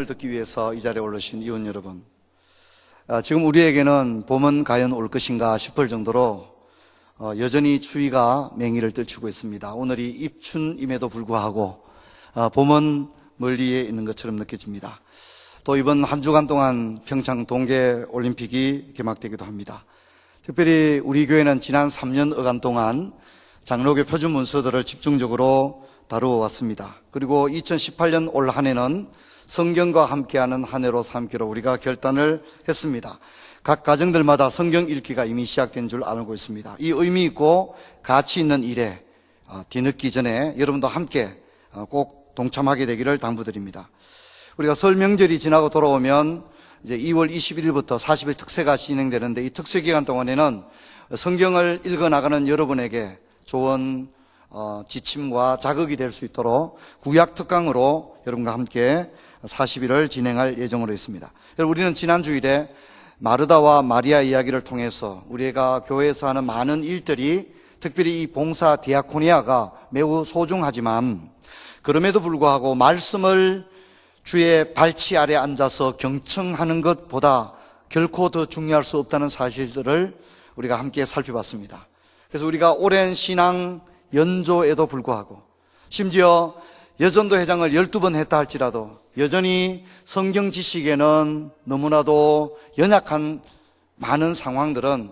듣기 위해서 이 자리에 올르신 이웃 여러분, 지금 우리에게는 봄은 과연 올 것인가 싶을 정도로 여전히 추위가 맹위를 떨치고 있습니다. 오늘이 입춘임에도 불구하고 봄은 멀리에 있는 것처럼 느껴집니다. 또 이번 한 주간 동안 평창 동계올림픽이 개막되기도 합니다. 특별히 우리 교회는 지난 3년 여간 동안 장로교 표준 문서들을 집중적으로 다루어 왔습니다. 그리고 2018년 올 한 해는 성경과 함께하는 한 해로 삼기로 우리가 결단을 했습니다. 각 가정들마다 성경 읽기가 이미 시작된 줄 알고 있습니다. 이 의미 있고 가치 있는 일에 뒤늦기 전에 여러분도 함께 꼭 동참하게 되기를 당부드립니다. 우리가 설 명절이 지나고 돌아오면 이제 2월 21일부터 40일 특세가 진행되는데, 이 특세 기간 동안에는 성경을 읽어나가는 여러분에게 좋은 지침과 자극이 될 수 있도록 구약 특강으로 여러분과 함께 40일을 진행할 예정으로 있습니다. 여러분, 우리는 지난 주일에 마르다와 마리아 이야기를 통해서 우리가 교회에서 하는 많은 일들이, 특별히 이 봉사 디아코니아가 매우 소중하지만 그럼에도 불구하고 말씀을 주의 발치 아래 앉아서 경청하는 것보다 결코 더 중요할 수 없다는 사실들을 우리가 함께 살펴봤습니다. 그래서 우리가 오랜 신앙 연조에도 불구하고, 심지어 여전도 회장을 12번 했다 할지라도 여전히 성경 지식에는 너무나도 연약한 많은 상황들은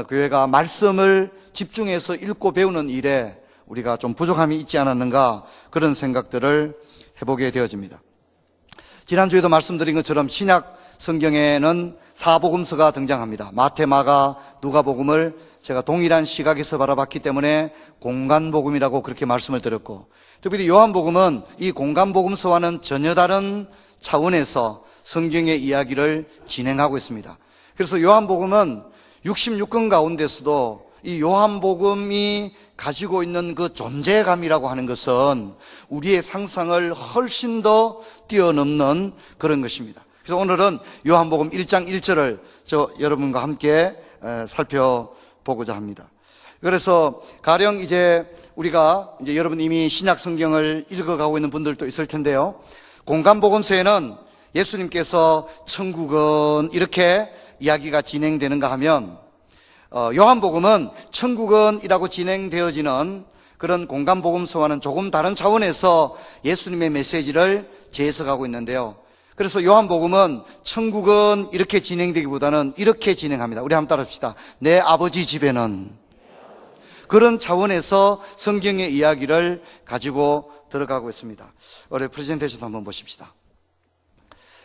교회가 말씀을 집중해서 읽고 배우는 일에 우리가 좀 부족함이 있지 않았는가, 그런 생각들을 해보게 되어집니다. 지난주에도 말씀드린 것처럼 신약 성경에는 사복음서가 등장합니다. 마태, 마가, 누가복음을 제가 동일한 시각에서 바라봤기 때문에 공간복음이라고 그렇게 말씀을 드렸고, 특별히 요한복음은 이 공간복음서와는 전혀 다른 차원에서 성경의 이야기를 진행하고 있습니다. 그래서 요한복음은 66권 가운데서도 이 요한복음이 가지고 있는 그 존재감이라고 하는 것은 우리의 상상을 훨씬 더 뛰어넘는 그런 것입니다. 그래서 오늘은 요한복음 1장 1절을 여러분과 함께 살펴보고자 합니다. 그래서 가령 우리가 여러분 이미 신약 성경을 읽어가고 있는 분들도 있을 텐데요. 공간복음서에는 예수님께서 천국은 이렇게 이야기가 진행되는가 하면, 요한복음은 천국은이라고 진행되어지는 그런 공간복음서와는 조금 다른 차원에서 예수님의 메시지를 재해석하고 있는데요. 그래서 요한복음은 천국은 이렇게 진행되기보다는 이렇게 진행합니다. 우리 한번 따라합시다. 내 아버지 집에는, 그런 차원에서 성경의 이야기를 가지고 들어가고 있습니다. 올해 프레젠테이션 한번 보십시다.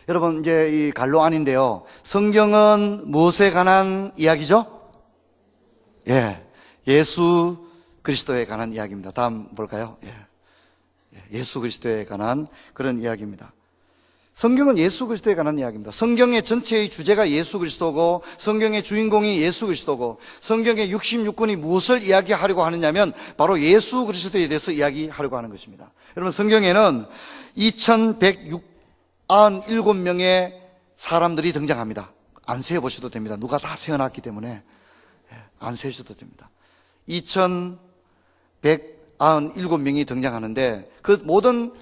여러분, 이제 이 갈로 안인데요. 성경은 무엇에 관한 이야기죠? 예수 그리스도에 관한 이야기입니다. 다음 볼까요? 예수 그리스도에 관한 그런 이야기입니다. 성경은 예수 그리스도에 관한 이야기입니다. 성경의 전체의 주제가 예수 그리스도고, 성경의 주인공이 예수 그리스도고, 성경의 66권이 무엇을 이야기하려고 하느냐면 바로 예수 그리스도에 대해서 이야기하려고 하는 것입니다. 여러분, 성경에는 2197명의 사람들이 등장합니다. 안 세어보셔도 됩니다. 누가 다 세어놨기 때문에 안 세셔도 됩니다. 2197명이 등장하는데, 그 모든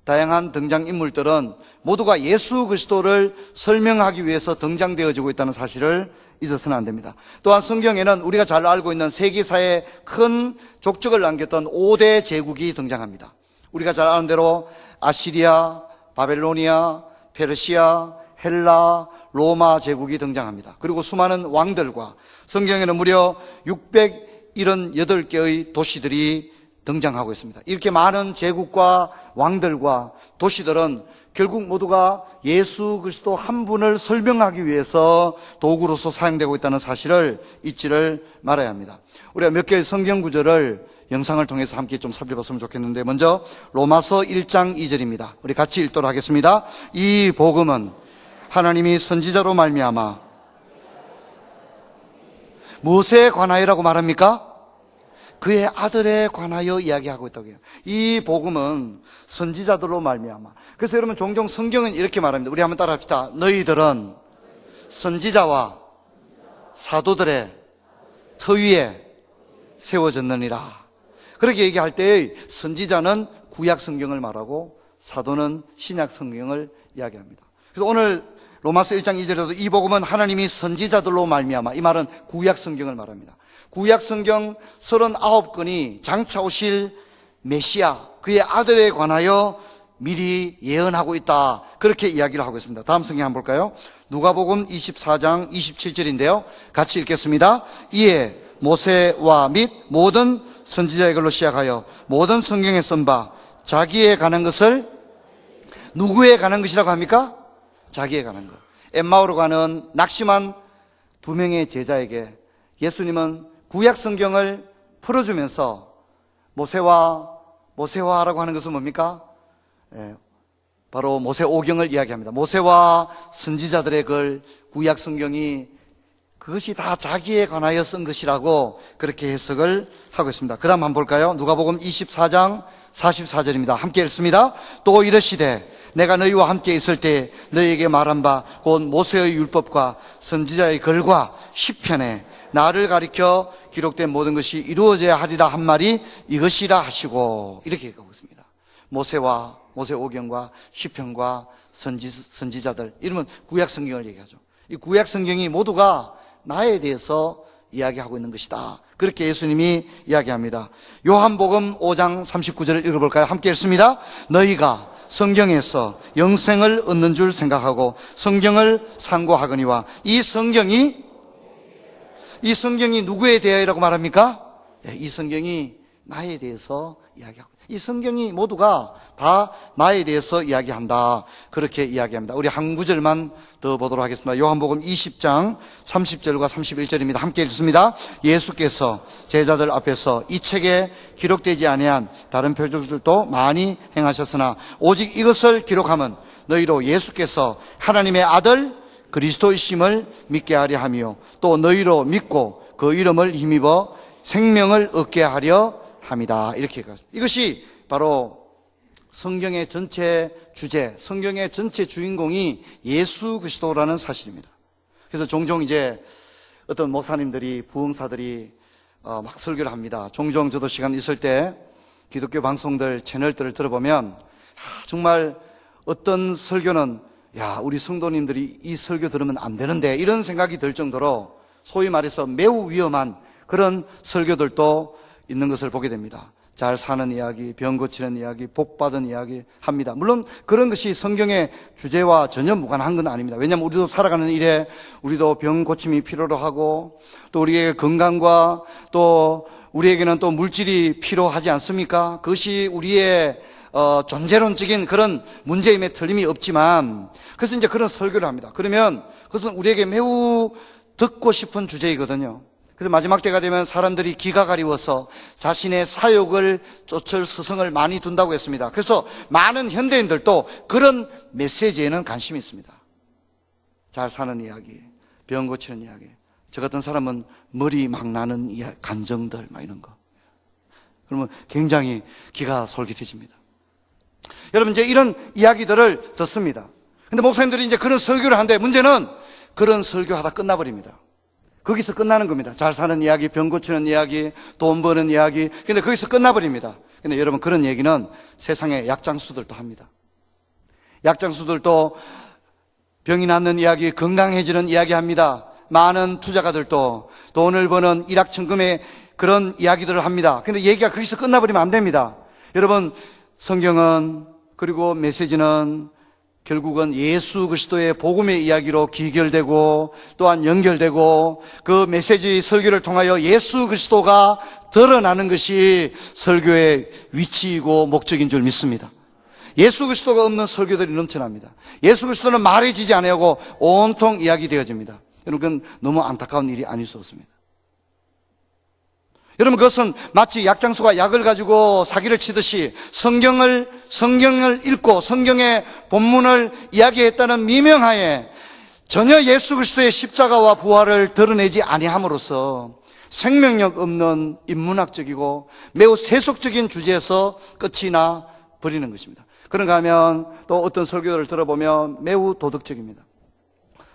다양한 등장인물들은 모두가 예수 그리스도를 설명하기 위해서 등장되어지고 있다는 사실을 잊어서는 안 됩니다. 또한 성경에는 우리가 잘 알고 있는 세계사에 큰 족적을 남겼던 5대 제국이 등장합니다. 우리가 잘 아는 대로 아시리아, 바벨로니아, 페르시아, 헬라, 로마 제국이 등장합니다. 그리고 수많은 왕들과, 성경에는 무려 678개의 도시들이 등장하고 있습니다. 이렇게 많은 제국과 왕들과 도시들은 결국 모두가 예수 그리스도 한 분을 설명하기 위해서 도구로서 사용되고 있다는 사실을 잊지를 말아야 합니다. 우리가 몇 개의 성경 구절을 영상을 통해서 함께 좀 살펴봤으면 좋겠는데, 먼저 로마서 1장 2절입니다. 우리 같이 읽도록 하겠습니다. 이 복음은 하나님이 선지자로 말미암아 무엇에 관하여라고 말합니까? 그의 아들에 관하여 이야기하고 있다고 해요. 이 복음은 선지자들로 말미암아. 그래서 여러분, 종종 성경은 이렇게 말합니다. 우리 한번 따라합시다. 너희들은 선지자와 사도들의 터 위에 세워졌느니라. 그렇게 얘기할 때 선지자는 구약 성경을 말하고 사도는 신약 성경을 이야기합니다. 그래서 오늘 로마서 1장 2절에도 이 복음은 하나님이 선지자들로 말미암아, 이 말은 구약 성경을 말합니다. 구약 성경 39권이 장차 오실 메시아, 그의 아들에 관하여 미리 예언하고 있다, 그렇게 이야기를 하고 있습니다. 다음 성경 한번 볼까요? 누가복음 24장 27절인데요 같이 읽겠습니다. 이에 모세와 및 모든 선지자의 글로 시작하여 모든 성경에 쓴 바 자기에 관한 것을, 누구에 관한 것이라고 합니까? 자기에 관한 것. 엠마오로 가는 낙심한 두 명의 제자에게 예수님은 구약 성경을 풀어주면서 모세화라고 하는 것은 뭡니까? 바로 모세오경을 이야기합니다. 모세와 선지자들의 글, 구약 성경이 그것이 다 자기에 관하여 쓴 것이라고 그렇게 해석을 하고 있습니다. 그 다음 한번 볼까요? 누가복음 24장 44절입니다. 함께 읽습니다. 또 이르시되 내가 너희와 함께 있을 때 너희에게 말한 바 곧 모세의 율법과 선지자의 글과 시편에 나를 가리켜 기록된 모든 것이 이루어져야 하리라 한 말이 이것이라 하시고, 이렇게 얘기하고 있습니다. 모세오경과 시편과 선지자들, 이러면 구약 성경을 얘기하죠. 이 구약 성경이 모두가 나에 대해서 이야기하고 있는 것이다, 그렇게 예수님이 이야기합니다. 요한복음 5장 39절을 읽어볼까요? 함께 읽습니다. 너희가 성경에서 영생을 얻는 줄 생각하고 성경을 상고하거니와, 이 성경이 누구에 대하여라고 말합니까? 이 성경이 나에 대해서 이야기하고, 이 성경이 모두가 다 나에 대해서 이야기한다, 그렇게 이야기합니다. 우리 한 구절만 더 보도록 하겠습니다. 요한복음 20장 30절과 31절입니다. 함께 읽습니다. 예수께서 제자들 앞에서 이 책에 기록되지 아니한 다른 표적들도 많이 행하셨으나 오직 이것을 기록함은 너희로 예수께서 하나님의 아들 그리스도이심을 믿게 하려 하며 또 너희로 믿고 그 이름을 힘입어 생명을 얻게 하려 합니다. 이렇게 이것이 바로 성경의 전체 주제, 성경의 전체 주인공이 예수 그리스도라는 사실입니다. 그래서 종종 이제 어떤 목사님들이, 부흥사들이 막 설교를 합니다. 종종 저도 시간 있을 때 기독교 방송들 채널들을 들어보면 정말 어떤 설교는 우리 성도님들이 이 설교 들으면 안 되는데, 이런 생각이 들 정도로 소위 말해서 매우 위험한 그런 설교들도 있는 것을 보게 됩니다. 잘 사는 이야기, 병 고치는 이야기, 복 받은 이야기 합니다. 물론 그런 것이 성경의 주제와 전혀 무관한 건 아닙니다. 왜냐하면 우리도 살아가는 일에 우리도 병 고침이 필요로 하고, 또 우리의 건강과 또 우리에게는 또 물질이 필요하지 않습니까? 그것이 우리의 존재론적인 그런 문제임에 틀림이 없지만, 그래서 이제 그런 설교를 합니다. 그러면 그것은 우리에게 매우 듣고 싶은 주제이거든요. 그래서 마지막 때가 되면 사람들이 기가 가리워서 자신의 사욕을 쫓을 서성을 많이 둔다고 했습니다. 그래서 많은 현대인들도 그런 메시지에는 관심이 있습니다. 잘 사는 이야기, 병 고치는 이야기, 저 같은 사람은 머리 막 나는 간정들 막 이런 거, 그러면 굉장히 기가 솔깃해집니다. 여러분, 이제 이런 이야기들을 듣습니다. 근데 목사님들이 이제 그런 설교를 하는데, 문제는 그런 설교하다 끝나버립니다. 거기서 끝나는 겁니다. 잘 사는 이야기, 병 고치는 이야기, 돈 버는 이야기. 근데 거기서 끝나버립니다. 근데 여러분, 그런 얘기는 세상의 약장수들도 합니다. 약장수들도 병이 낫는 이야기, 건강해지는 이야기 합니다. 많은 투자가들도 돈을 버는 일확천금의 그런 이야기들을 합니다. 근데 얘기가 거기서 끝나버리면 안 됩니다. 여러분, 성경은, 그리고 메시지는 결국은 예수 그리스도의 복음의 이야기로 기결되고 또한 연결되고, 그 메시지 설교를 통하여 예수 그리스도가 드러나는 것이 설교의 위치이고 목적인 줄 믿습니다. 예수 그리스도가 없는 설교들이 넘쳐납니다. 예수 그리스도는 말해지지 아니하고 온통 이야기되어집니다. 여러분, 그건 너무 안타까운 일이 아닐 수 없습니다. 여러분, 그것은 마치 약장수가 약을 가지고 사기를 치듯이 성경을 읽고 성경의 본문을 이야기했다는 미명하에 전혀 예수 그리스도의 십자가와 부활을 드러내지 아니함으로써 생명력 없는 인문학적이고 매우 세속적인 주제에서 끝이 나 버리는 것입니다. 그런가 하면 또 어떤 설교를 들어보면 매우 도덕적입니다.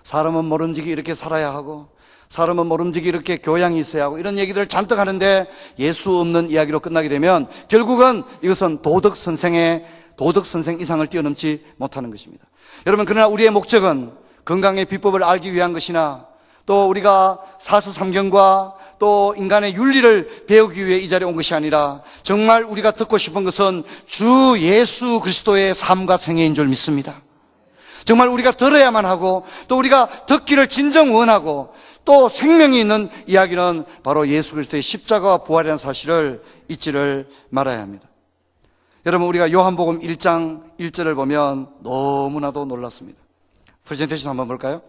사람은 모름지기 이렇게 살아야 하고, 사람은 모름지기 이렇게 교양이 있어야 하고, 이런 얘기들을 잔뜩 하는데 예수 없는 이야기로 끝나게 되면 결국은 이것은 도덕 선생의 도덕 선생 이상을 뛰어넘지 못하는 것입니다. 여러분, 그러나 우리의 목적은 건강의 비법을 알기 위한 것이나 또 우리가 사수삼경과 또 인간의 윤리를 배우기 위해 이 자리에 온 것이 아니라 정말 우리가 듣고 싶은 것은 주 예수 그리스도의 삶과 생애인 줄 믿습니다. 정말 우리가 들어야만 하고 또 우리가 듣기를 진정 원하고 또 생명이 있는 이야기는 바로 예수 그리스도의 십자가와 부활이라는 사실을 잊지를 말아야 합니다. 여러분, 우리가 요한복음 1장 1절을 보면 너무나도 놀랐습니다. 프레젠테이션 한번 볼까요?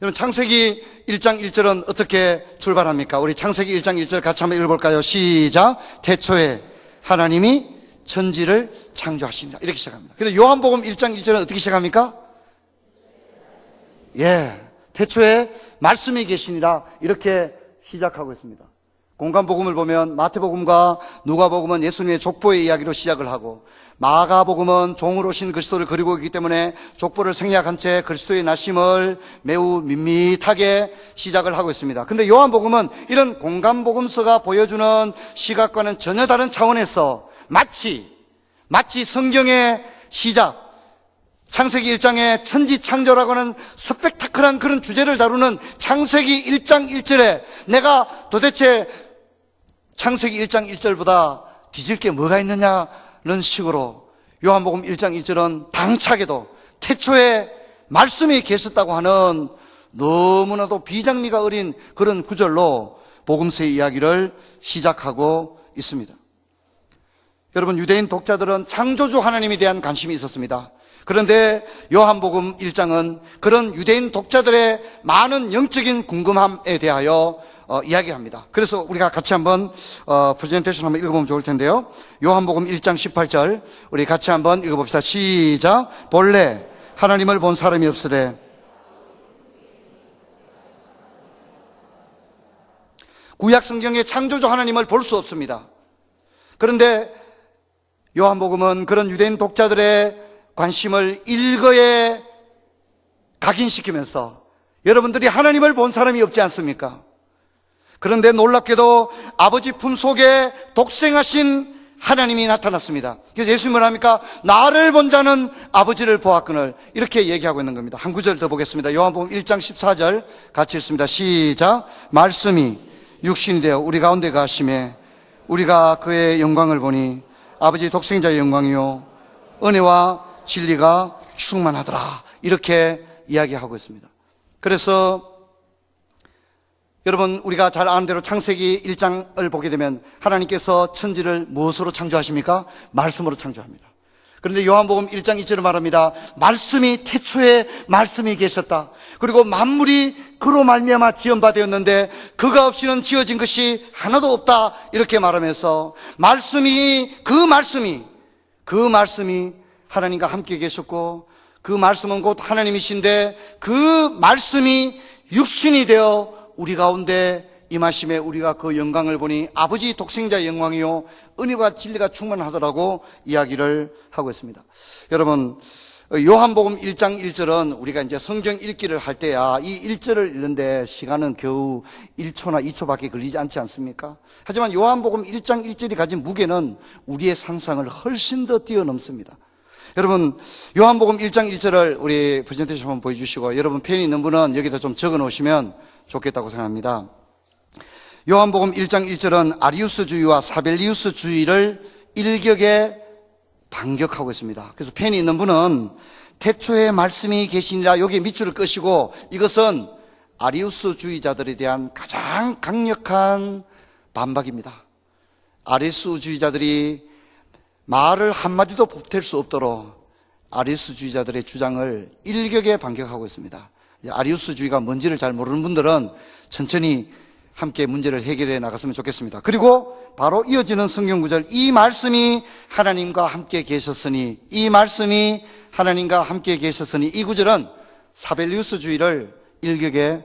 여러분, 창세기 1장 1절은 어떻게 출발합니까? 우리 창세기 1장 1절 같이 한번 읽어볼까요? 시작. 태초에 하나님이 천지를 창조하신다. 이렇게 시작합니다. 근데 요한복음 1장 1절은 어떻게 시작합니까? 태초에 말씀이 계시니라. 이렇게 시작하고 있습니다. 공간복음을 보면 마태복음과 누가복음은 예수님의 족보의 이야기로 시작을 하고 마가복음은 종으로 오신 그리스도를 그리고 있기 때문에 족보를 생략한 채 그리스도의 나심을 매우 밋밋하게 시작을 하고 있습니다. 근데 요한복음은 이런 공간복음서가 보여주는 시각과는 전혀 다른 차원에서 마치 성경의 시작, 창세기 1장에 천지창조라고 하는 스펙타클한 그런 주제를 다루는 창세기 1장 1절에 내가 도대체 창세기 1장 1절보다 뒤질 게 뭐가 있느냐는 식으로 요한복음 1장 1절은 당차게도 태초에 말씀이 계셨다고 하는 너무나도 비장미가 어린 그런 구절로 복음서의 이야기를 시작하고 있습니다. 여러분, 유대인 독자들은 창조주 하나님에 대한 관심이 있었습니다. 그런데 요한복음 1장은 그런 유대인 독자들의 많은 영적인 궁금함에 대하여 이야기합니다. 그래서 우리가 같이 한번 프레젠테이션 한번 읽어보면 좋을 텐데요. 요한복음 1장 18절 우리 같이 한번 읽어봅시다. 시작. 본래 하나님을 본 사람이 없으되 구약 성경에 창조주 하나님을 볼 수 없습니다. 그런데 요한복음은 그런 유대인 독자들의 관심을 일거에 각인시키면서 여러분들이 하나님을 본 사람이 없지 않습니까? 그런데 놀랍게도 아버지 품속에 독생하신 하나님이 나타났습니다. 그래서 예수님은 뭐랍니까? 나를 본 자는 아버지를 보았거늘, 이렇게 얘기하고 있는 겁니다. 한 구절 더 보겠습니다. 요한복음 1장 14절 같이 읽습니다. 시작. 말씀이 육신이 되어 우리 가운데 가심에 우리가 그의 영광을 보니 아버지 독생자의 영광이요 은혜와 진리가 충만하더라. 이렇게 이야기하고 있습니다. 그래서 여러분, 우리가 잘 아는 대로 창세기 1장을 보게 되면 하나님께서 천지를 무엇으로 창조하십니까? 말씀으로 창조합니다. 그런데 요한복음 1장 2절을 말합니다. 말씀이 태초에 말씀이 계셨다. 그리고 만물이 그로 말미암아 지은 바 되었는데 그가 없이는 지어진 것이 하나도 없다. 이렇게 말하면서 그 말씀이 하나님과 함께 계셨고 그 말씀은 곧 하나님이신데 그 말씀이 육신이 되어 우리 가운데 임하심에 우리가 그 영광을 보니 아버지 독생자의 영광이요 은혜와 진리가 충만하더라고 이야기를 하고 있습니다. 여러분, 요한복음 1장 1절은 우리가 이제 성경 읽기를 할 때야 이 1절을 읽는데 시간은 겨우 1초나 2초밖에 걸리지 않지 않습니까? 하지만 요한복음 1장 1절이 가진 무게는 우리의 상상을 훨씬 더 뛰어넘습니다. 여러분, 요한복음 1장 1절을 우리 프레젠테이션 한번 보여주시고 여러분 펜이 있는 분은 여기다 좀 적어 놓으시면 좋겠다고 생각합니다. 요한복음 1장 1절은 아리우스주의와 사벨리우스주의를 일격에 반격하고 있습니다. 그래서 펜이 있는 분은 태초에 말씀이 계시니라 여기에 밑줄을 끄시고 이것은 아리우스주의자들에 대한 가장 강력한 반박입니다. 아리우스주의자들이 말을 한마디도 보탤 수 없도록 아리우스주의자들의 주장을 일격에 반격하고 있습니다. 아리우스주의가 뭔지를 잘 모르는 분들은 천천히 함께 문제를 해결해 나갔으면 좋겠습니다. 그리고 바로 이어지는 성경 구절, 이 말씀이 하나님과 함께 계셨으니, 이 말씀이 하나님과 함께 계셨으니, 이 구절은 사벨리우스주의를 일격에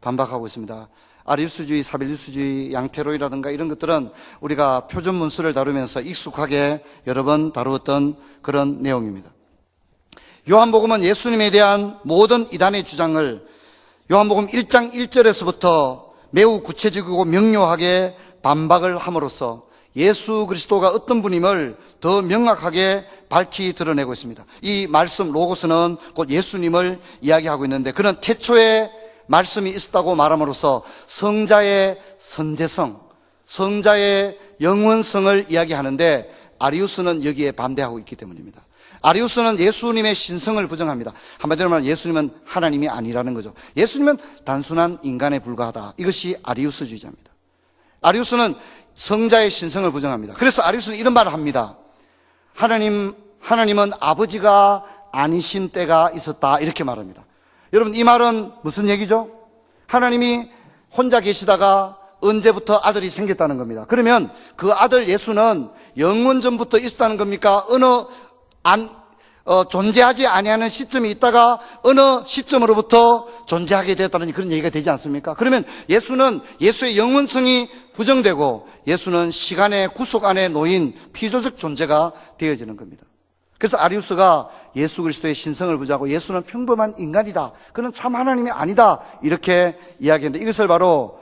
반박하고 있습니다. 아리우스주의, 사벨리우스주의, 양테로이라든가 이런 것들은 우리가 표준 문수를 다루면서 익숙하게 여러 번 다루었던 그런 내용입니다. 요한복음은 예수님에 대한 모든 이단의 주장을 요한복음 1장 1절에서부터 매우 구체적이고 명료하게 반박을 함으로써 예수 그리스도가 어떤 분임을 더 명확하게 밝히 드러내고 있습니다. 이 말씀 로고스는 곧 예수님을 이야기하고 있는데, 그는 태초에 말씀이 있었다고 말함으로써 성자의 선재성, 성자의 영원성을 이야기하는데, 아리우스는 여기에 반대하고 있기 때문입니다. 아리우스는 예수님의 신성을 부정합니다. 한마디로 말하면 예수님은 하나님이 아니라는 거죠. 예수님은 단순한 인간에 불과하다. 이것이 아리우스주의자입니다. 아리우스는 성자의 신성을 부정합니다. 그래서 아리우스는 이런 말을 합니다. 하나님은 아버지가 아니신 때가 있었다, 이렇게 말합니다. 여러분, 이 말은 무슨 얘기죠? 하나님이 혼자 계시다가 언제부터 아들이 생겼다는 겁니다. 그러면 그 아들 예수는 영원전부터 있었다는 겁니까? 존재하지 아니하는 시점이 있다가 어느 시점으로부터 존재하게 되었다는 그런 얘기가 되지 않습니까? 그러면 예수의 영원성이 부정되고 예수는 시간의 구속 안에 놓인 피조적 존재가 되어지는 겁니다. 그래서 아리우스가 예수 그리스도의 신성을 부정하고 예수는 평범한 인간이다, 그는 참 하나님이 아니다, 이렇게 이야기했는데, 이것을 바로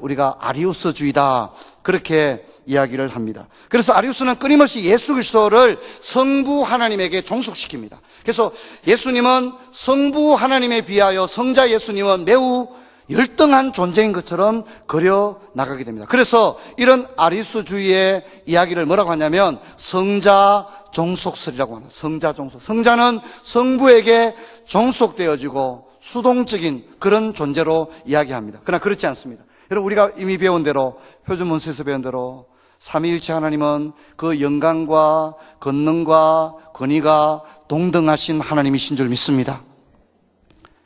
우리가 아리우스주의다, 그렇게 이야기를 합니다. 그래서 아리우스는 끊임없이 예수 그리스도를 성부 하나님에게 종속시킵니다. 그래서 예수님은 성부 하나님에 비하여 성자 예수님은 매우 열등한 존재인 것처럼 그려 나가게 됩니다. 그래서 이런 아리우스주의의 이야기를 뭐라고 하냐면 성자 종속설이라고 합니다. 성자 종속. 성자는 성부에게 종속되어지고 수동적인 그런 존재로 이야기합니다. 그러나 그렇지 않습니다. 여러분, 우리가 이미 배운 대로, 표준문서에서 배운 대로 삼위일체 하나님은 그 영광과 권능과 권위가 동등하신 하나님이신 줄 믿습니다.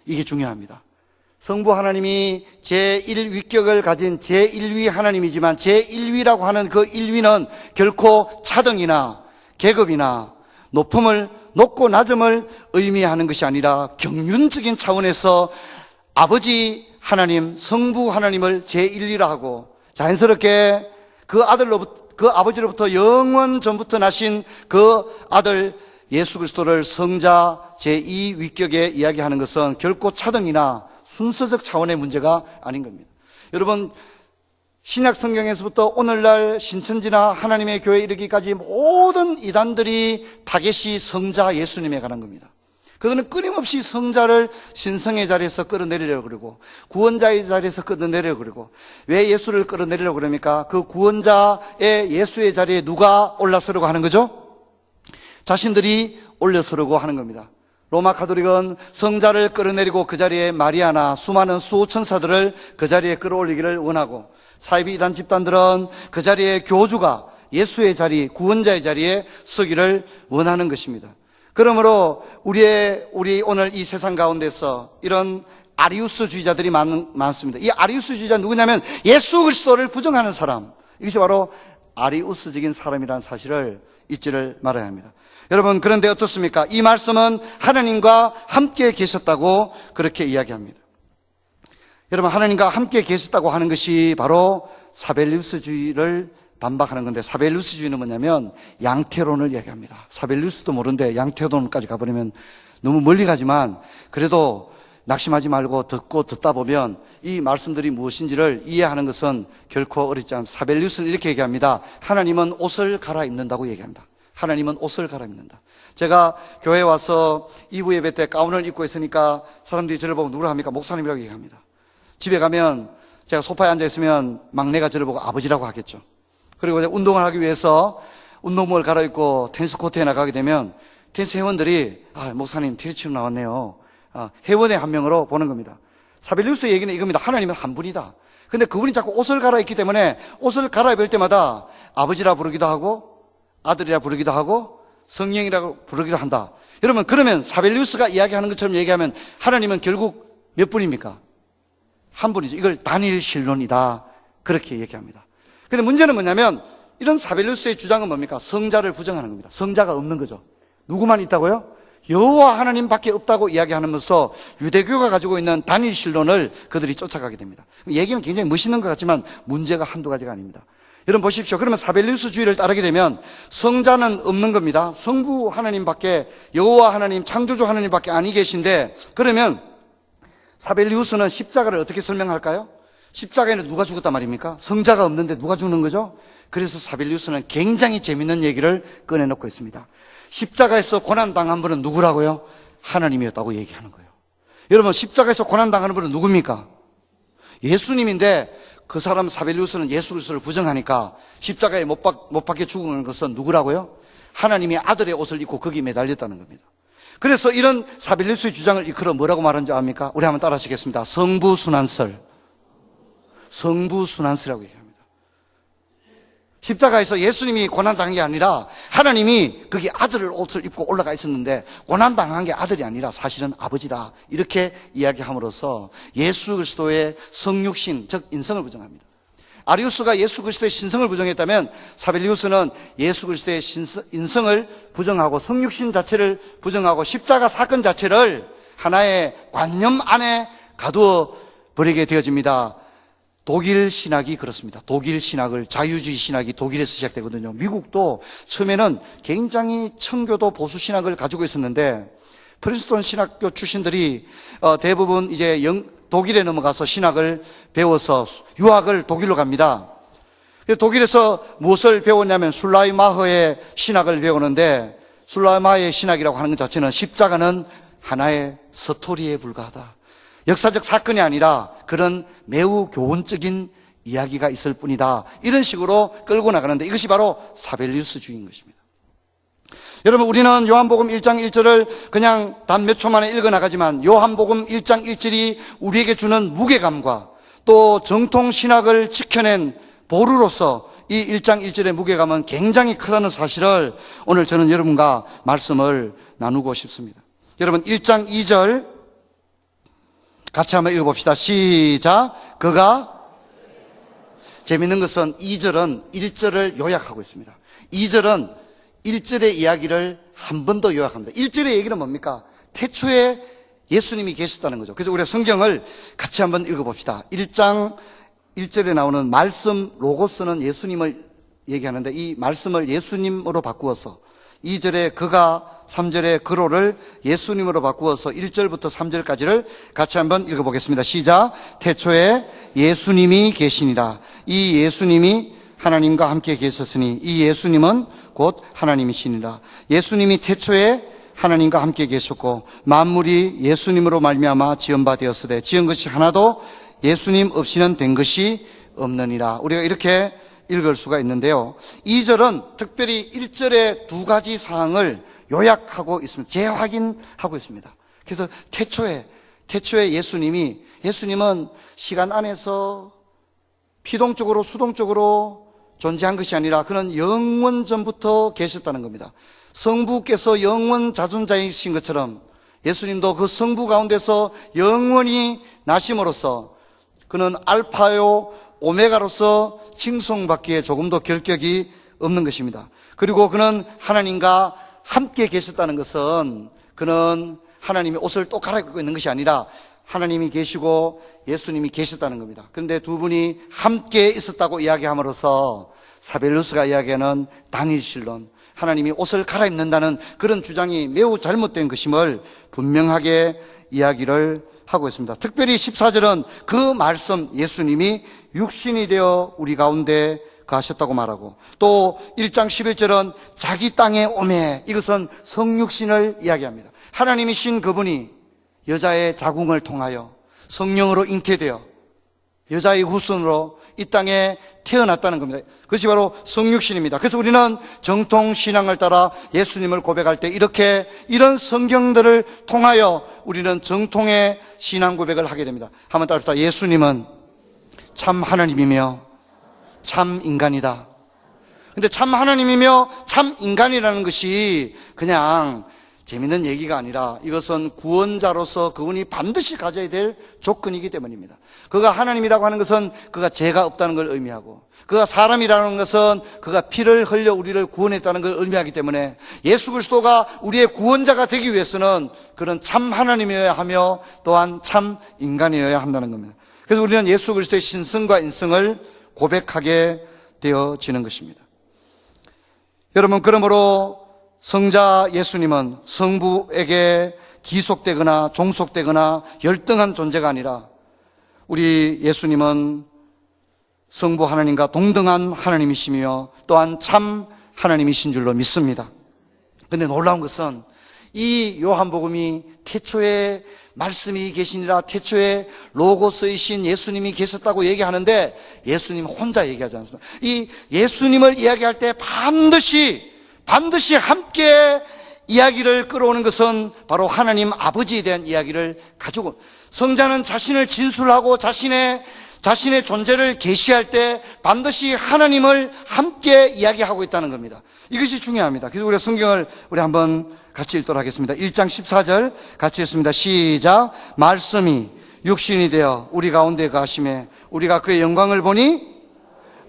이게 중요합니다. 성부 하나님이 제1위격을 가진 제1위 하나님이지만 제1위라고 하는 그 1위는 결코 차등이나 계급이나 높고 낮음을 의미하는 것이 아니라 경륜적인 차원에서 아버지 하나님, 성부 하나님을 제1위라 하고, 자연스럽게 그 아버지로부터 영원 전부터 나신 그 아들 예수 그리스도를 성자 제2위격에 이야기하는 것은 결코 차등이나 순서적 차원의 문제가 아닌 겁니다. 여러분, 신약 성경에서부터 오늘날 신천지나 하나님의 교회에 이르기까지 모든 이단들이 타겟이 성자 예수님에 관한 겁니다. 그들은 끊임없이 성자를 신성의 자리에서 끌어내리려고 그러고, 구원자의 자리에서 끌어내리려고 그러고, 왜 예수를 끌어내리려고 그럽니까? 그 구원자의 예수의 자리에 누가 올라서려고 하는 거죠? 자신들이 올려서려고 하는 겁니다. 로마 가톨릭은 성자를 끌어내리고 그 자리에 마리아나 수많은 수호천사들을 그 자리에 끌어올리기를 원하고, 사이비 이단 집단들은 그 자리에 교주가 예수의 자리, 구원자의 자리에 서기를 원하는 것입니다. 그러므로 우리 오늘 이 세상 가운데서 이런 아리우스주의자들이 많습니다. 이 아리우스주의자 누구냐면 예수 그리스도를 부정하는 사람, 이것이 바로 아리우스적인 사람이라는 사실을 잊지를 말아야 합니다. 여러분, 그런데 어떻습니까? 이 말씀은 하나님과 함께 계셨다고 그렇게 이야기합니다. 여러분, 하나님과 함께 계셨다고 하는 것이 바로 사벨리우스주의를 반박하는 건데, 사벨리우스주의는 뭐냐면 양태론을 이야기합니다. 사벨리우스도 모르는데 양태론까지 가버리면 너무 멀리 가지만, 그래도 낙심하지 말고 듣다 보면 이 말씀들이 무엇인지를 이해하는 것은 결코 어렵지 않습니다. 사벨리우스는 이렇게 얘기합니다. 하나님은 옷을 갈아입는다고 얘기합니다. 하나님은 옷을 갈아입는다. 제가 교회에 와서 2부 예배 때 가운을 입고 있으니까 사람들이 저를 보고 누구라 합니까? 목사님이라고 얘기합니다. 집에 가면 제가 소파에 앉아 있으면 막내가 저를 보고 아버지라고 하겠죠. 그리고 운동을 하기 위해서 운동복을 갈아입고 테니스 코트에 나가게 되면 테니스 회원들이 목사님 테니스 나왔네요. 회원의 한 명으로 보는 겁니다. 사벨리우스의 얘기는 이겁니다. 하나님은 한 분이다. 근데 그분이 자꾸 옷을 갈아입기 때문에 옷을 갈아입을 때마다 아버지라 부르기도 하고 아들이라 부르기도 하고 성령이라고 부르기도 한다. 여러분, 그러면 사벨리우스가 이야기하는 것처럼 얘기하면 하나님은 결국 몇 분입니까? 한 분이죠. 이걸 단일 신론이다, 그렇게 얘기합니다. 근데 문제는 뭐냐면 이런 사벨리우스의 주장은 뭡니까? 성자를 부정하는 겁니다. 성자가 없는 거죠. 누구만 있다고요? 여호와 하나님밖에 없다고 이야기하면서 유대교가 가지고 있는 단일 신론을 그들이 쫓아가게 됩니다. 얘기는 굉장히 멋있는 것 같지만 문제가 한두 가지가 아닙니다. 여러분 보십시오. 그러면 사벨리우스주의를 따르게 되면 성자는 없는 겁니다. 성부 하나님밖에, 여호와 하나님, 창조주 하나님밖에 아니 계신데, 그러면 사벨리우스는 십자가를 어떻게 설명할까요? 십자가에는 누가 죽었단 말입니까? 성자가 없는데 누가 죽는 거죠? 그래서 사벨리우스는 굉장히 재밌는 얘기를 꺼내놓고 있습니다. 십자가에서 고난당한 분은 누구라고요? 하나님이었다고 얘기하는 거예요. 여러분, 십자가에서 고난당하는 분은 누굽니까? 예수님인데 그 사람 사벨리우스는 예수 그리스도를 부정하니까 십자가에 못 박혀 죽은 것은 누구라고요? 하나님이 아들의 옷을 입고 거기 매달렸다는 겁니다. 그래서 이런 사벨리우스의 주장을 이끌어 뭐라고 말하는지 압니까? 우리 한번 따라 하시겠습니다. 성부순환설. 성부순환설이라고 얘기합니다. 십자가에서 예수님이 고난당한 게 아니라 하나님이 거기 아들의 옷을 입고 올라가 있었는데 고난당한 게 아들이 아니라 사실은 아버지다. 이렇게 이야기함으로써 예수 그리스도의 성육신, 즉 인성을 부정합니다. 아리우스가 예수 그리스도의 신성을 부정했다면 사벨리우스는 예수 그리스도의 인성을 부정하고 성육신 자체를 부정하고 십자가 사건 자체를 하나의 관념 안에 가두어 버리게 되어집니다. 독일 신학이 그렇습니다. 독일 신학을, 자유주의 신학이 독일에서 시작되거든요. 미국도 처음에는 굉장히 청교도 보수 신학을 가지고 있었는데 프린스턴 신학교 출신들이 대부분 이제 독일에 넘어가서 신학을 배워서 유학을 독일로 갑니다. 독일에서 무엇을 배웠냐면 술라이마허의 신학을 배우는데 술라이마허의 신학이라고 하는 것 자체는 십자가는 하나의 스토리에 불과하다. 역사적 사건이 아니라 그런 매우 교훈적인 이야기가 있을 뿐이다. 이런 식으로 끌고 나가는데 이것이 바로 사벨리우스주의인 것입니다. 여러분, 우리는 요한복음 1장 1절을 그냥 단 몇 초 만에 읽어나가지만 요한복음 1장 1절이 우리에게 주는 무게감과 또 정통신학을 지켜낸 보루로서 이 1장 1절의 무게감은 굉장히 크다는 사실을 오늘 저는 여러분과 말씀을 나누고 싶습니다. 여러분, 1장 2절 같이 한번 읽어봅시다. 시작. 그가, 재밌는 것은 2절은 1절을 요약하고 있습니다. 2절은 1절의 이야기를 한 번 더 요약합니다. 1절의 얘기는 뭡니까? 태초에 예수님이 계셨다는 거죠. 그래서 우리가 성경을 같이 한번 읽어봅시다. 1장 1절에 나오는 말씀, 로고스는 예수님을 얘기하는데 이 말씀을 예수님으로 바꾸어서 2절에 그가, 3절에 그로를 예수님으로 바꾸어서 1절부터 3절까지를 같이 한번 읽어보겠습니다. 시작. 태초에 예수님이 계시니라. 이 예수님이 하나님과 함께 계셨으니 이 예수님은 곧 하나님이시니라. 예수님이 태초에 하나님과 함께 계셨고 만물이 예수님으로 말미암아 지은 바 되었으되 지은 것이 하나도 예수님 없이는 된 것이 없느니라. 우리가 이렇게 읽을 수가 있는데요. 2절은 특별히 1절의 두 가지 사항을 요약하고 있습니다. 재확인하고 있습니다. 그래서 태초에 예수님은 시간 안에서 피동적으로 수동적으로 존재한 것이 아니라 그는 영원 전부터 계셨다는 겁니다. 성부께서 영원 자존자이신 것처럼 예수님도 그 성부 가운데서 영원히 나심으로써 그는 알파요 오메가로서 칭송받기에 조금도 결격이 없는 것입니다. 그리고 그는 하나님과 함께 계셨다는 것은 그는 하나님이 옷을 또 갈아입고 있는 것이 아니라 하나님이 계시고 예수님이 계셨다는 겁니다. 그런데 두 분이 함께 있었다고 이야기함으로써 사벨루스가 이야기하는 단일신론, 하나님이 옷을 갈아입는다는 그런 주장이 매우 잘못된 것임을 분명하게 이야기를 하고 있습니다. 특별히 14절은 그 말씀 예수님이 육신이 되어 우리 가운데 가셨다고 말하고 또 1장 11절은 자기 땅에 오매, 이것은 성육신을 이야기합니다. 하나님이신 그분이 여자의 자궁을 통하여 성령으로 잉태되어 여자의 후손으로 이 땅에 태어났다는 겁니다. 그것이 바로 성육신입니다. 그래서 우리는 정통 신앙을 따라 예수님을 고백할 때 이런 성경들을 통하여 우리는 정통의 신앙 고백을 하게 됩니다. 한번 따라합시다. 예수님은 참 하나님이며 참 인간이다. 근데 참 하나님이며 참 인간이라는 것이 그냥 재밌는 얘기가 아니라 이것은 구원자로서 그분이 반드시 가져야 될 조건이기 때문입니다. 그가 하나님이라고 하는 것은 그가 죄가 없다는 걸 의미하고 그가 사람이라는 것은 그가 피를 흘려 우리를 구원했다는 걸 의미하기 때문에 예수 그리스도가 우리의 구원자가 되기 위해서는 그는 참 하나님이어야 하며 또한 참 인간이어야 한다는 겁니다. 그래서 우리는 예수 그리스도의 신성과 인성을 고백하게 되어지는 것입니다. 여러분, 그러므로 성자 예수님은 성부에게 기속되거나 종속되거나 열등한 존재가 아니라 우리 예수님은 성부 하나님과 동등한 하나님이시며 또한 참 하나님이신 줄로 믿습니다. 근데 놀라운 것은 이 요한복음이 태초에 말씀이 계시니라, 태초에 로고스이신 예수님이 계셨다고 얘기하는데 예수님 혼자 얘기하지 않습니다. 이 예수님을 이야기할 때 반드시 함께 이야기를 끌어오는 것은 바로 하나님 아버지에 대한 이야기를 가지고, 성자는 자신을 진술하고 자신의 존재를 계시할 때 반드시 하나님을 함께 이야기하고 있다는 겁니다. 이것이 중요합니다. 그래서 우리가 성경을 한번 같이 읽도록 하겠습니다. 1장 14절 같이 읽습니다. 시작. 말씀이 육신이 되어 우리 가운데 거하심에 우리가 그의 영광을 보니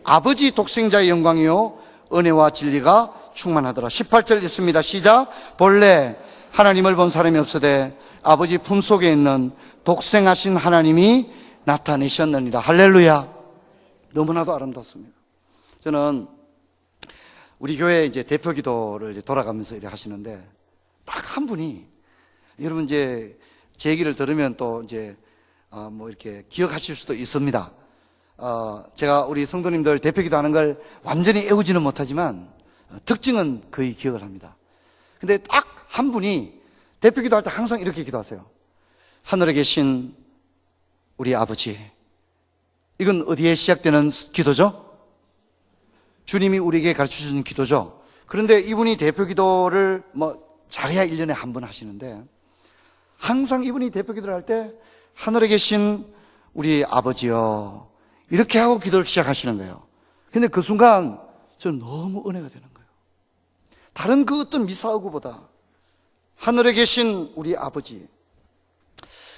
아버지 독생자의 영광이요 은혜와 진리가 충만하더라. 18절 읽습니다. 시작. 본래 하나님을 본 사람이 없으되 아버지 품속에 있는 독생하신 하나님이 나타내셨느니라. 할렐루야. 너무나도 아름답습니다. 저는 우리 교회 이제 대표 기도를 이제 돌아가면서 이렇게 하시는데 딱 한 분이, 여러분 이제 제 얘기를 들으면 또 이제 뭐 이렇게 기억하실 수도 있습니다. 제가 우리 성도님들 대표 기도하는 걸 완전히 외우지는 못하지만 특징은 거의 기억을 합니다. 근데 딱 한 분이 대표 기도할 때 항상 이렇게 기도하세요. 하늘에 계신 우리 아버지. 이건 어디에 시작되는 기도죠? 주님이 우리에게 가르쳐주는 기도죠. 그런데 이분이 대표 기도를 잘해야 1년에 한 번 하시는데, 항상 이분이 대표 기도를 할 때 하늘에 계신 우리 아버지요 이렇게 하고 기도를 시작하시는 거예요. 근데 그 순간 저는 너무 은혜가 되는 거예요. 다른 그 어떤 미사오구보다 하늘에 계신 우리 아버지,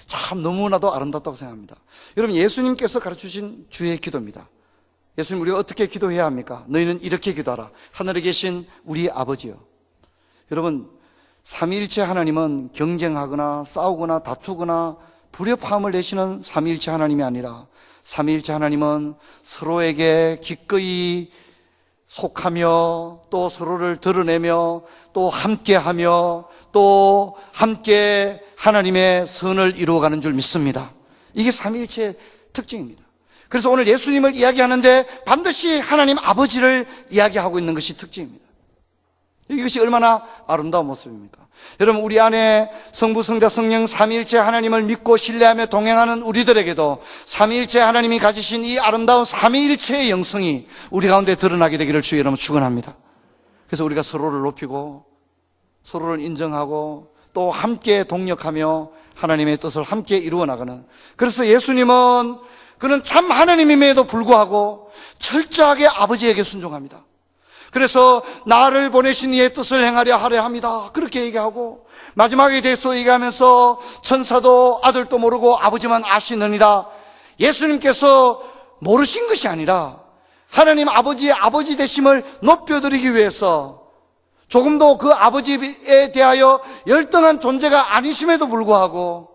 참 너무나도 아름답다고 생각합니다. 여러분, 예수님께서 가르쳐주신 주의 기도입니다. 예수님, 우리가 어떻게 기도해야 합니까? 너희는 이렇게 기도하라. 하늘에 계신 우리 아버지요. 여러분, 삼위일체 하나님은 경쟁하거나 싸우거나 다투거나 불협화음을 내시는 삼위일체 하나님이 아니라, 삼위일체 하나님은 서로에게 기꺼이 속하며 또 서로를 드러내며 또 함께하며 또 함께 하나님의 선을 이루어가는 줄 믿습니다. 이게 삼위일체의 특징입니다. 그래서 오늘 예수님을 이야기하는데 반드시 하나님 아버지를 이야기하고 있는 것이 특징입니다. 이것이 얼마나 아름다운 모습입니까? 여러분, 우리 안에 성부, 성자, 성령 삼위일체 하나님을 믿고 신뢰하며 동행하는 우리들에게도 삼위일체 하나님이 가지신 이 아름다운 삼위일체의 영성이 우리 가운데 드러나게 되기를 주의 이름으로 축원합니다. 그래서 우리가 서로를 높이고 서로를 인정하고 또 함께 동력하며 하나님의 뜻을 함께 이루어 나가는, 그래서 예수님은 그는 참 하나님임에도 불구하고 철저하게 아버지에게 순종합니다. 그래서 나를 보내신 이의 뜻을 행하려 하려 합니다. 그렇게 얘기하고 마지막에 대해서 얘기하면서 천사도 아들도 모르고 아버지만 아시느니라. 예수님께서 모르신 것이 아니라 하나님 아버지의 아버지 되심을 높여드리기 위해서 조금도 그 아버지에 대하여 열등한 존재가 아니심에도 불구하고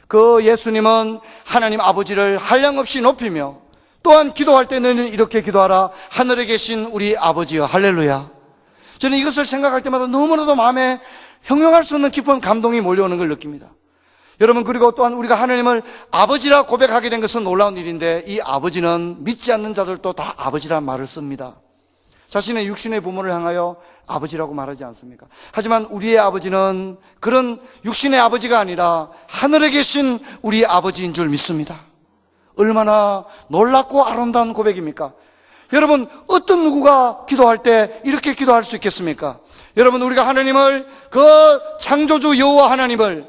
그 예수님은 하나님 아버지를 한량없이 높이며 또한 기도할 때는 이렇게 기도하라. 하늘에 계신 우리 아버지여. 할렐루야. 저는 이것을 생각할 때마다 너무나도 마음에 형용할 수 없는 깊은 감동이 몰려오는 걸 느낍니다. 여러분, 그리고 또한 우리가 하나님을 아버지라 고백하게 된 것은 놀라운 일인데, 이 아버지는 믿지 않는 자들도 다 아버지란 말을 씁니다. 자신의 육신의 부모를 향하여 아버지라고 말하지 않습니까? 하지만 우리의 아버지는 그런 육신의 아버지가 아니라 하늘에 계신 우리 아버지인 줄 믿습니다. 얼마나 놀랍고 아름다운 고백입니까? 여러분, 어떤 누구가 기도할 때 이렇게 기도할 수 있겠습니까? 여러분, 우리가 하나님을, 그 창조주 여호와 하나님을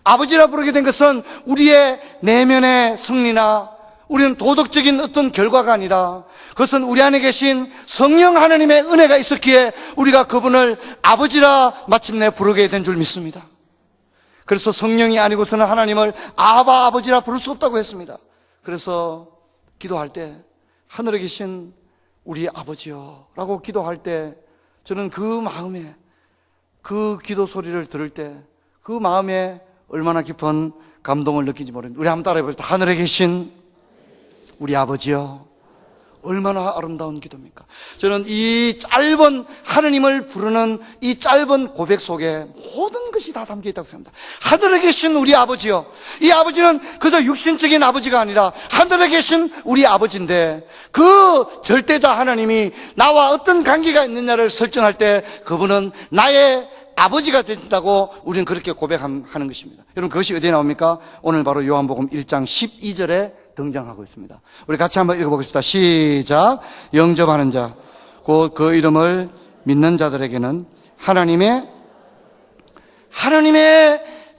아버지라 부르게 된 것은 우리의 내면의 승리나 우리는 도덕적인 어떤 결과가 아니라 그것은 우리 안에 계신 성령 하나님의 은혜가 있었기에 우리가 그분을 아버지라 마침내 부르게 된 줄 믿습니다. 그래서 성령이 아니고서는 하나님을 아바 아버지라 부를 수 없다고 했습니다. 그래서 기도할 때 하늘에 계신 우리 아버지요 라고 기도할 때 저는 그 마음에, 그 기도 소리를 들을 때 그 마음에 얼마나 깊은 감동을 느끼지 모릅니다. 우리 한번 따라해 봅시다. 하늘에 계신 우리 아버지요. 얼마나 아름다운 기도입니까? 저는 이 짧은 하느님을 부르는 이 짧은 고백 속에 모든 것이 다 담겨 있다고 생각합니다. 하늘에 계신 우리 아버지요, 이 아버지는 그저 육신적인 아버지가 아니라 하늘에 계신 우리 아버지인데, 그 절대자 하나님이 나와 어떤 관계가 있느냐를 설정할 때 그분은 나의 아버지가 된다고 우리는 그렇게 고백하는 것입니다. 여러분, 그것이 어디에 나옵니까? 오늘 바로 요한복음 1장 12절에 등장하고 있습니다. 우리 같이 한번 읽어보겠습니다. 시작. 영접하는 자, 곧 그 이름을 믿는 자들에게는 하나님의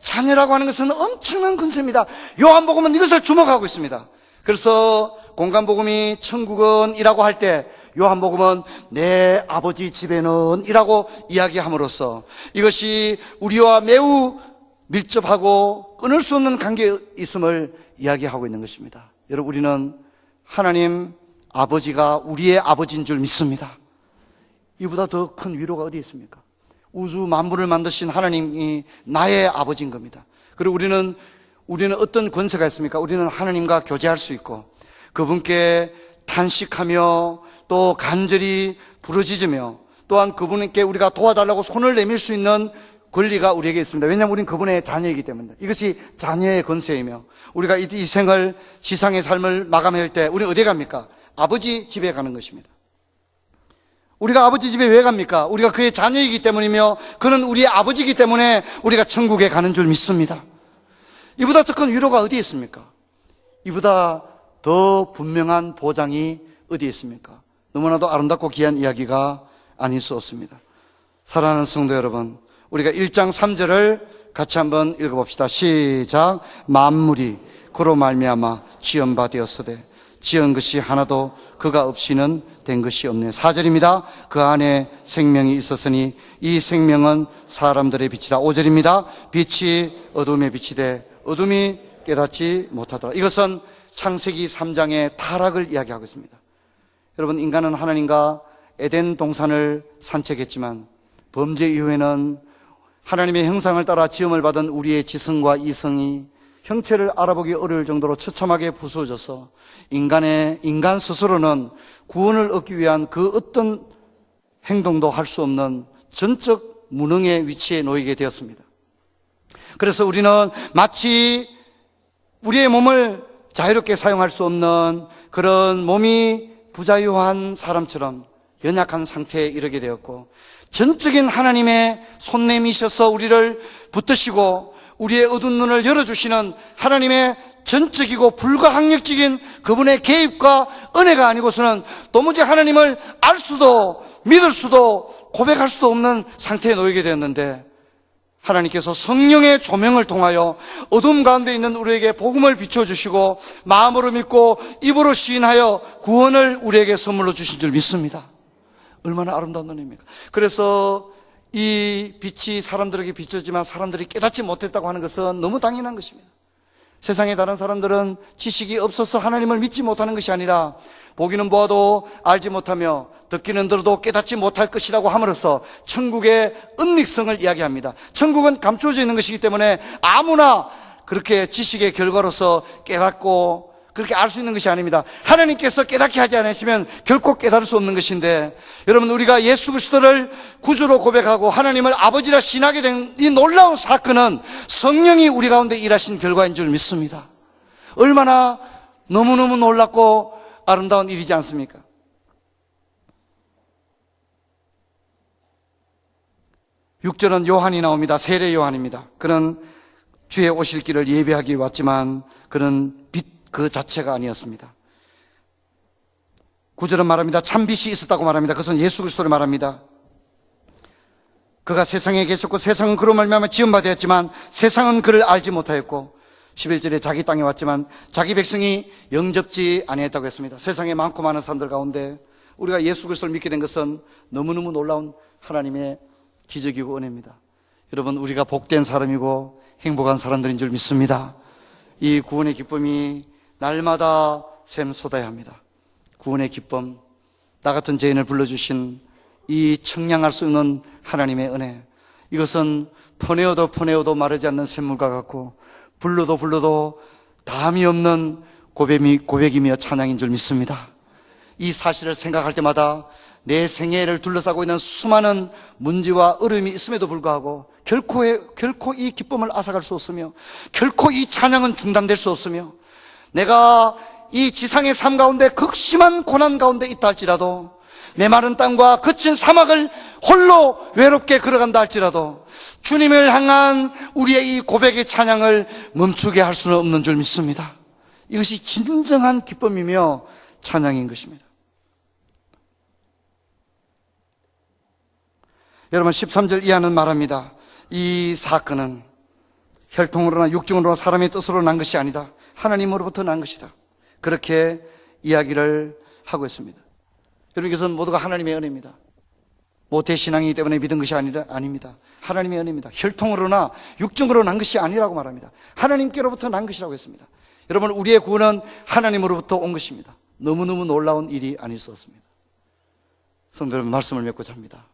자녀라고 하는 것은 엄청난 권세입니다. 요한복음은 이것을 주목하고 있습니다. 그래서 공간복음이 천국은 이라고 할 때 요한복음은 내 아버지 집에는 이라고 이야기함으로써 이것이 우리와 매우 밀접하고 끊을 수 없는 관계에 있음을 이야기하고 있는 것입니다. 여러분, 우리는 하나님 아버지가 우리의 아버지인 줄 믿습니다. 이보다 더 큰 위로가 어디 있습니까? 우주 만물을 만드신 하나님이 나의 아버지인 겁니다. 그리고 우리는 어떤 권세가 있습니까? 우리는 하나님과 교제할 수 있고 그분께 탄식하며 또 간절히 부르짖으며 또한 그분께 우리가 도와달라고 손을 내밀 수 있는 권리가 우리에게 있습니다. 왜냐하면 우리는 그분의 자녀이기 때문입니다. 이것이 자녀의 권세이며, 우리가 이 생을, 지상의 삶을 마감할 때 우리는 어디에 갑니까? 아버지 집에 가는 것입니다. 우리가 아버지 집에 왜 갑니까? 우리가 그의 자녀이기 때문이며 그는 우리의 아버지이기 때문에 우리가 천국에 가는 줄 믿습니다. 이보다 더 큰 위로가 어디에 있습니까? 이보다 더 분명한 보장이 어디에 있습니까? 너무나도 아름답고 귀한 이야기가 아닐 수 없습니다. 사랑하는 성도 여러분, 우리가 1장 3절을 같이 한번 읽어봅시다. 시작. 만물이 그로 말미암아 지은 바 되었으되 지은 것이 하나도 그가 없이는 된 것이 없네. 4절입니다. 그 안에 생명이 있었으니 이 생명은 사람들의 빛이라. 5절입니다. 빛이 어둠에 비치되 어둠이 깨닫지 못하더라. 이것은 창세기 3장의 타락을 이야기하고 있습니다. 여러분, 인간은 하나님과 에덴 동산을 산책했지만 범죄 이후에는 하나님의 형상을 따라 지음을 받은 우리의 지성과 이성이 형체를 알아보기 어려울 정도로 처참하게 부수어져서 인간 스스로는 구원을 얻기 위한 그 어떤 행동도 할 수 없는 전적 무능의 위치에 놓이게 되었습니다. 그래서 우리는 마치 우리의 몸을 자유롭게 사용할 수 없는 그런 몸이 부자유한 사람처럼 연약한 상태에 이르게 되었고, 전적인 하나님의 손내미셔서 우리를 붙드시고 우리의 어두운 눈을 열어주시는 하나님의 전적이고 불가항력적인 그분의 개입과 은혜가 아니고서는 도무지 하나님을 알 수도 믿을 수도 고백할 수도 없는 상태에 놓이게 되었는데, 하나님께서 성령의 조명을 통하여 어둠 가운데 있는 우리에게 복음을 비춰주시고 마음으로 믿고 입으로 시인하여 구원을 우리에게 선물로 주신 줄 믿습니다. 얼마나 아름다운 은혜입니까? 그래서 이 빛이 사람들에게 비춰지만 사람들이 깨닫지 못했다고 하는 것은 너무 당연한 것입니다. 세상의 다른 사람들은 지식이 없어서 하나님을 믿지 못하는 것이 아니라 보기는 보아도 알지 못하며 듣기는 들어도 깨닫지 못할 것이라고 함으로써 천국의 은닉성을 이야기합니다. 천국은 감춰져 있는 것이기 때문에 아무나 그렇게 지식의 결과로서 깨닫고 그렇게 알 수 있는 것이 아닙니다. 하나님께서 깨닫게 하지 않으시면 결코 깨달을 수 없는 것인데, 여러분, 우리가 예수 그리스도를 구주로 고백하고 하나님을 아버지라 신하게 된 이 놀라운 사건은 성령이 우리 가운데 일하신 결과인 줄 믿습니다. 얼마나 너무너무 놀랍고 아름다운 일이지 않습니까? (6절은) 요한이 나옵니다. 세례 요한입니다. 그는 주의 오실 길을 예배하기 왔지만 그는 빛 그 자체가 아니었습니다. 9절은 말합니다. 참빛이 있었다고 말합니다. 그것은 예수 그리스도를 말합니다. 그가 세상에 계셨고 세상은 그로 말미암아 지은 바 되었지만 세상은 그를 알지 못하였고, 11절에 자기 땅에 왔지만 자기 백성이 영접지 아니했다고 했습니다. 세상에 많고 많은 사람들 가운데 우리가 예수 그리스도를 믿게 된 것은 너무너무 놀라운 하나님의 기적이고 은혜입니다. 여러분, 우리가 복된 사람이고 행복한 사람들인 줄 믿습니다. 이 구원의 기쁨이 날마다 샘솟아야 합니다. 구원의 기쁨, 나 같은 죄인을 불러주신 이 청량할 수 없는 하나님의 은혜, 이것은 퍼내어도 마르지 않는 샘물과 같고 불러도 담이 없는 고백이며 찬양인 줄 믿습니다. 이 사실을 생각할 때마다 내 생애를 둘러싸고 있는 수많은 문제와 어려움이 있음에도 불구하고 결코 이 기쁨을 앗아갈 수 없으며 결코 이 찬양은 중단될 수 없으며 내가 이 지상의 삶 가운데 극심한 고난 가운데 있다 할지라도 메마른 땅과 거친 사막을 홀로 외롭게 걸어간다 할지라도 주님을 향한 우리의 이 고백의 찬양을 멈추게 할 수는 없는 줄 믿습니다. 이것이 진정한 기쁨이며 찬양인 것입니다. 여러분 13절 이하는 말합니다. 이 사건은 혈통으로나 육정으로나 사람의 뜻으로 난 것이 아니다. 하나님으로부터 난 것이다. 그렇게 이야기를 하고 있습니다. 여러분 이것은 모두가 하나님의 은혜입니다. 모태신앙이기 때문에 믿은 것이 아닙니다. 하나님의 은혜입니다. 혈통으로나 육정으로 난 것이 아니라고 말합니다. 하나님께로부터 난 것이라고 했습니다. 여러분 우리의 구원은 하나님으로부터 온 것입니다. 너무너무 놀라운 일이 아닐 수 없습니다. 성도 여러분 말씀을 맺고자 합니다.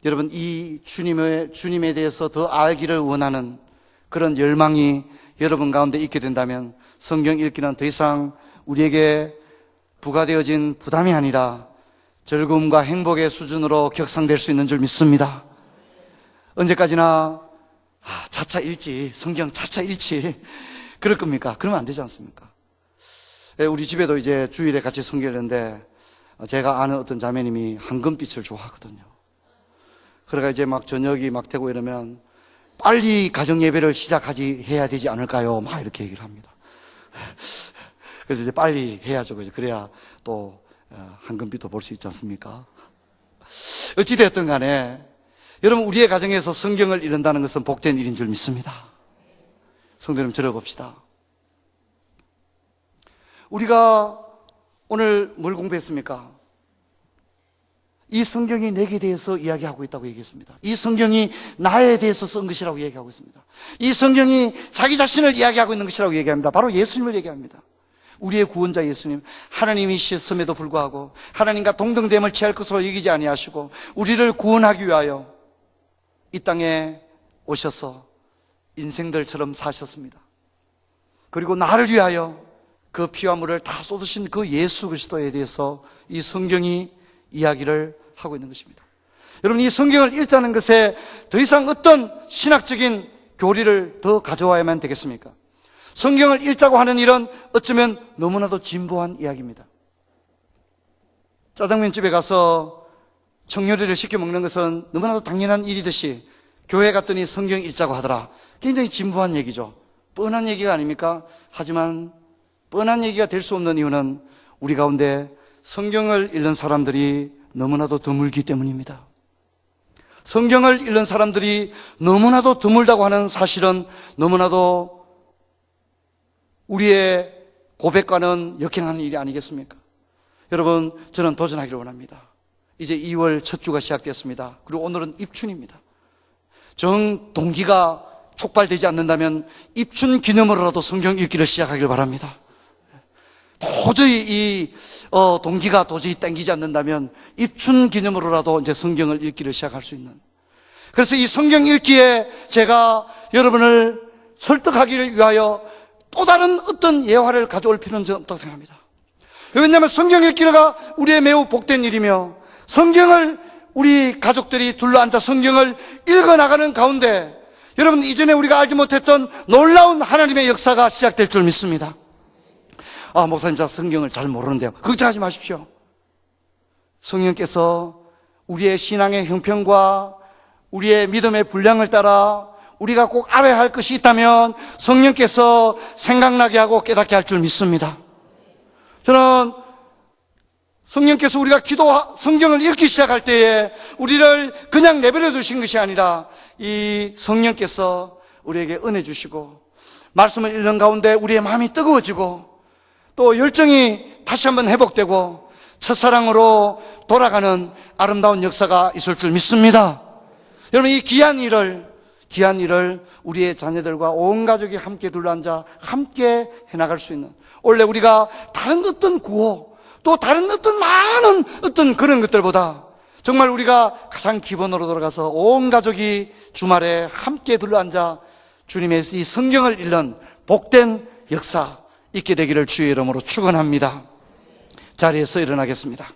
여러분 이 주님에 대해서 더 알기를 원하는 그런 열망이 여러분 가운데 있게 된다면 성경 읽기는 더 이상 우리에게 부과되어진 부담이 아니라 즐거움과 행복의 수준으로 격상될 수 있는 줄 믿습니다. 언제까지나 차차 읽지, 성경 차차 읽지 그럴 겁니까? 그러면 안 되지 않습니까? 우리 집에도 이제 주일에 같이 성경을 읽는데 제가 아는 어떤 자매님이 황금빛을 좋아하거든요. 그러니까 이제 막 저녁이 막 되고 이러면 빨리 가정 예배를 해야 되지 않을까요? 막 이렇게 얘기를 합니다. 그래서 이제 빨리 해야죠. 그래야 또 황금빛도 볼 수 있지 않습니까? 어찌됐든 간에 여러분 우리의 가정에서 성경을 읽는다는 것은 복된 일인 줄 믿습니다. 성도 여러분 들어봅시다. 우리가 오늘 뭘 공부했습니까? 이 성경이 내게 대해서 이야기하고 있다고 얘기했습니다. 이 성경이 나에 대해서 쓴 것이라고 얘기하고 있습니다. 이 성경이 자기 자신을 이야기하고 있는 것이라고 얘기합니다. 바로 예수님을 얘기합니다. 우리의 구원자 예수님, 하나님이셨음에도 불구하고 하나님과 동등됨을 취할 것으로 여기지 아니하시고 우리를 구원하기 위하여 이 땅에 오셔서 인생들처럼 사셨습니다. 그리고 나를 위하여 그 피와 물을 다 쏟으신 그 예수 그리스도에 대해서 이 성경이 이야기를 하고 있는 것입니다. 여러분 이 성경을 읽자는 것에 더 이상 어떤 신학적인 교리를 더 가져와야만 되겠습니까? 성경을 읽자고 하는 일은 어쩌면 너무나도 진보한 이야기입니다. 짜장면집에 가서 청요리를 시켜 먹는 것은 너무나도 당연한 일이듯이 교회 갔더니 성경 읽자고 하더라. 굉장히 진보한 얘기죠. 뻔한 얘기가 아닙니까? 하지만 뻔한 얘기가 될 수 없는 이유는 우리 가운데 성경을 읽는 사람들이 너무나도 드물기 때문입니다. 성경을 읽는 사람들이 너무나도 드물다고 하는 사실은 너무나도 우리의 고백과는 역행하는 일이 아니겠습니까? 여러분 저는 도전하기를 원합니다. 이제 2월 첫 주가 시작됐습니다. 그리고 오늘은 입춘입니다. 정 동기가 촉발되지 않는다면 입춘 기념으로라도 성경 읽기를 시작하길 바랍니다. 도저히 이 동기가 도저히 땡기지 않는다면 입춘 기념으로라도 이제 성경을 읽기를 시작할 수 있는. 그래서 이 성경 읽기에 제가 여러분을 설득하기를 위하여 또 다른 어떤 예화를 가져올 필요는 없다고 생각합니다. 왜냐하면 성경 읽기가 우리의 매우 복된 일이며 성경을 우리 가족들이 둘러앉아 성경을 읽어나가는 가운데 여러분 이전에 우리가 알지 못했던 놀라운 하나님의 역사가 시작될 줄 믿습니다. 목사님 저 성경을 잘 모르는데요. 걱정하지 마십시오. 성령께서 우리의 신앙의 형편과 우리의 믿음의 분량을 따라 우리가 꼭 알아야 할 것이 있다면 성령께서 생각나게 하고 깨닫게 할 줄 믿습니다. 저는 성령께서 우리가 성경을 읽기 시작할 때에 우리를 그냥 내버려 두신 것이 아니라 이 성령께서 우리에게 은혜 주시고 말씀을 읽는 가운데 우리의 마음이 뜨거워지고 또 열정이 다시 한번 회복되고 첫사랑으로 돌아가는 아름다운 역사가 있을 줄 믿습니다. 여러분 이 귀한 일을 우리의 자녀들과 온 가족이 함께 둘러앉아 함께 해나갈 수 있는, 원래 우리가 다른 어떤 구호 또 다른 어떤 많은 어떤 그런 것들보다 정말 우리가 가장 기본으로 돌아가서 온 가족이 주말에 함께 둘러앉아 주님의 이 성경을 읽는 복된 역사 있게 되기를 주의 이름으로 축원합니다. 자리에서 일어나겠습니다.